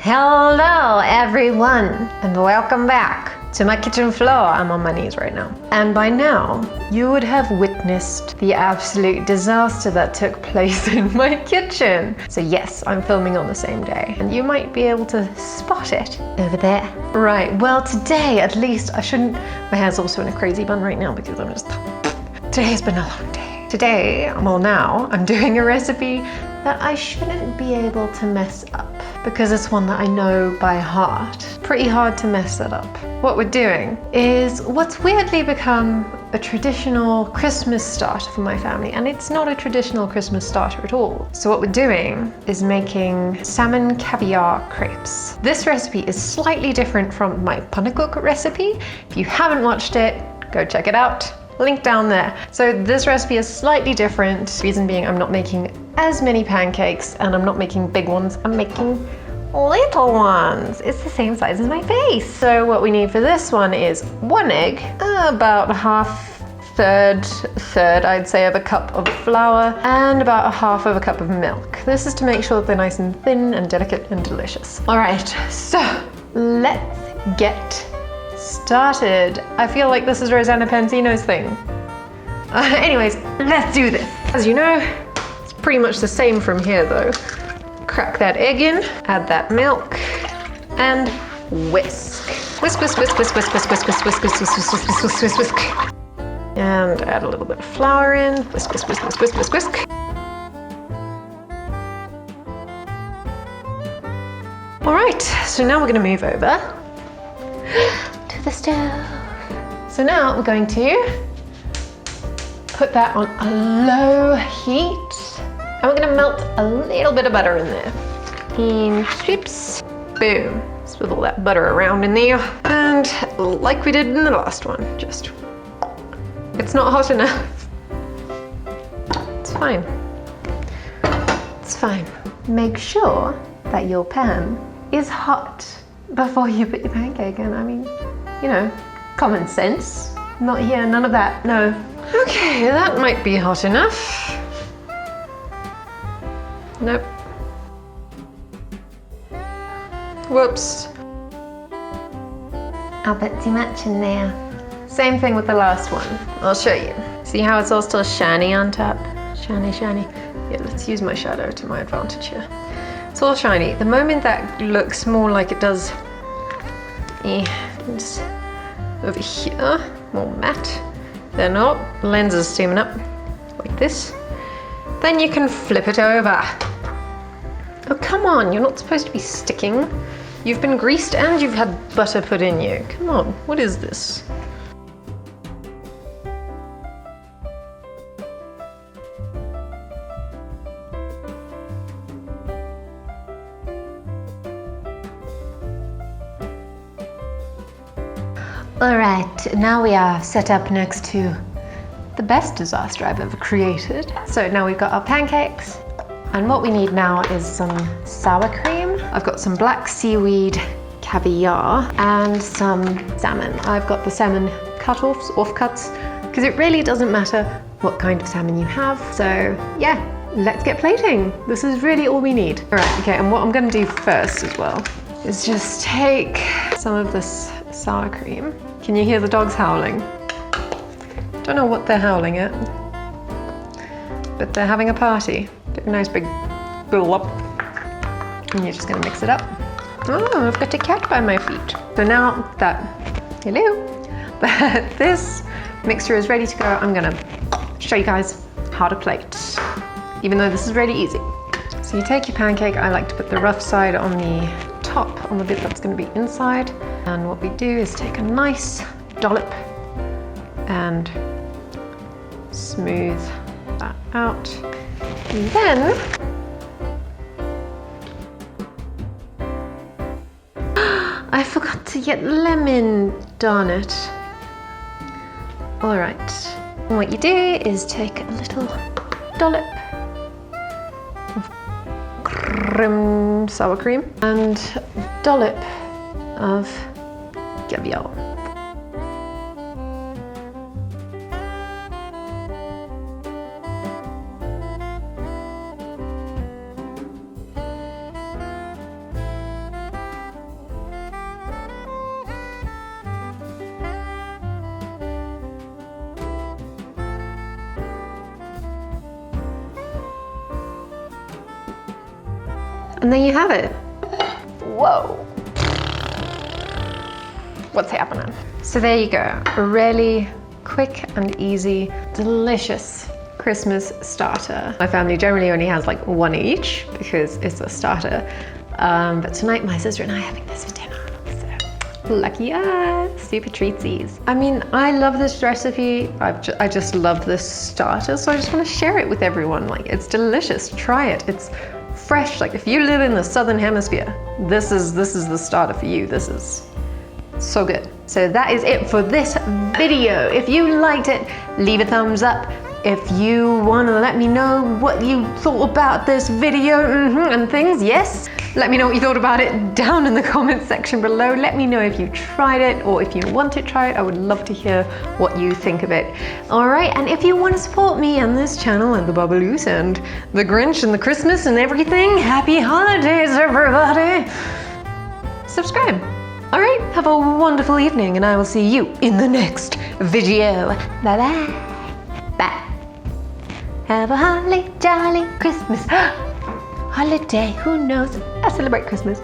Hello everyone and welcome back to my kitchen floor. I'm on my knees right now. And by now, you would have witnessed the absolute disaster that took place in my kitchen. So yes, I'm filming on the same day and you might be able to spot it over there. Right, well today at least I shouldn't, my hair's also in a crazy bun right now because today's been a long day. Today, well now, I'm doing a recipe that I shouldn't be able to mess up because it's one that I know by heart. Pretty hard to mess that up. What we're doing is what's weirdly become a traditional Christmas starter for my family, and it's not a traditional Christmas starter at all. So what we're doing is making salmon caviar crepes. This recipe is slightly different from my pannenkoek recipe. If you haven't watched it, go check it out. Link down there. So this recipe is slightly different. Reason being I'm not making as many pancakes and I'm not making big ones, I'm making little ones. It's the same size as my face. So what we need for this one is 1 egg, about third I'd say of a cup of flour, and about 1/2 of a cup of milk. This is to make sure that they're nice and thin and delicate and delicious. All right, so let's get started. I feel like this is Rosanna Pansino's thing. Anyways, let's do this. As you know, it's pretty much the same from here though. Crack that egg in, add that milk, and whisk. Whisk, whisk, whisk, whisk, whisk, whisk, whisk, whisk, whisk, whisk, whisk, whisk, whisk, whisk, whisk, whisk. And add a little bit of flour in. Whisk, whisk, whisk, whisk, whisk, whisk, whisk. All right, so now we're gonna move over to the stove. So now we're going to put that on a low heat and we're gonna melt a little bit of butter in there. In strips, boom. Swivel that butter around in there. And like we did in the last one, just, it's not hot enough. It's fine. It's fine. Make sure that your pan is hot before you put your pancake in. I mean, you know, common sense. Not here, none of that, no. Okay, that might be hot enough. Nope. Whoops. I'll put too much in there. Same thing with the last one. I'll show you. See how it's all still shiny on top? Shiny, shiny. Yeah, let's use my shadow to my advantage here. It's all shiny. The moment that looks more like it does just over here, more matte, then oh, the lens is steaming up like this. Then you can flip it over. Oh, come on, you're not supposed to be sticking. You've been greased and you've had butter put in you. Come on, what is this? All right, now we are set up next to the best disaster I've ever created. So now we've got our pancakes, and what we need now is some sour cream. I've got some black seaweed caviar and some salmon. I've got the salmon cut-offs, offcuts, because it really doesn't matter what kind of salmon you have. So yeah, let's get plating. This is really all we need. All right, okay, and what I'm gonna do first as well is just take some of this sour cream. Can you hear the dogs howling? Don't know what they're howling at, but they're having a party. Get a nice big glop. And you're just gonna mix it up. Oh, I've got a cat by my feet. So now that, this mixture is ready to go, I'm gonna show you guys how to plate, even though this is really easy. So you take your pancake, I like to put the rough side on the top, on the bit that's gonna be inside. And what we do is take a nice dollop and smooth that out. And then, I forgot to get lemon, darn it. All right, and what you do is take a little dollop of sour cream and dollop of caviar. And there you have it. Whoa. What's happening? So there you go. A really quick and easy, delicious Christmas starter. My family generally only has like one each because it's a starter. But tonight my sister and I are having this for dinner. So lucky us, super treatsies. I mean, I love this recipe. I just love this starter, so I just want to share it with everyone. Like, it's delicious. Try it. It's fresh. Like, if you live in the Southern Hemisphere, this is the starter for you. This is so good. So that is it for this video. If you liked it, leave a thumbs up. If you want to let me know what you thought about this video and things, yes, let me know what you thought about it down in the comments section below. Let me know if you tried it or if you want to try it. I would love to hear what you think of it. All right, and if you want to support me and this channel and the Bubaloos and the Grinch and the Christmas and everything, happy holidays, everybody. Subscribe. All right, have a wonderful evening, and I will see you in the next video. Bye-bye. Bye. Have a holly jolly Christmas. Holiday, who knows? I celebrate Christmas.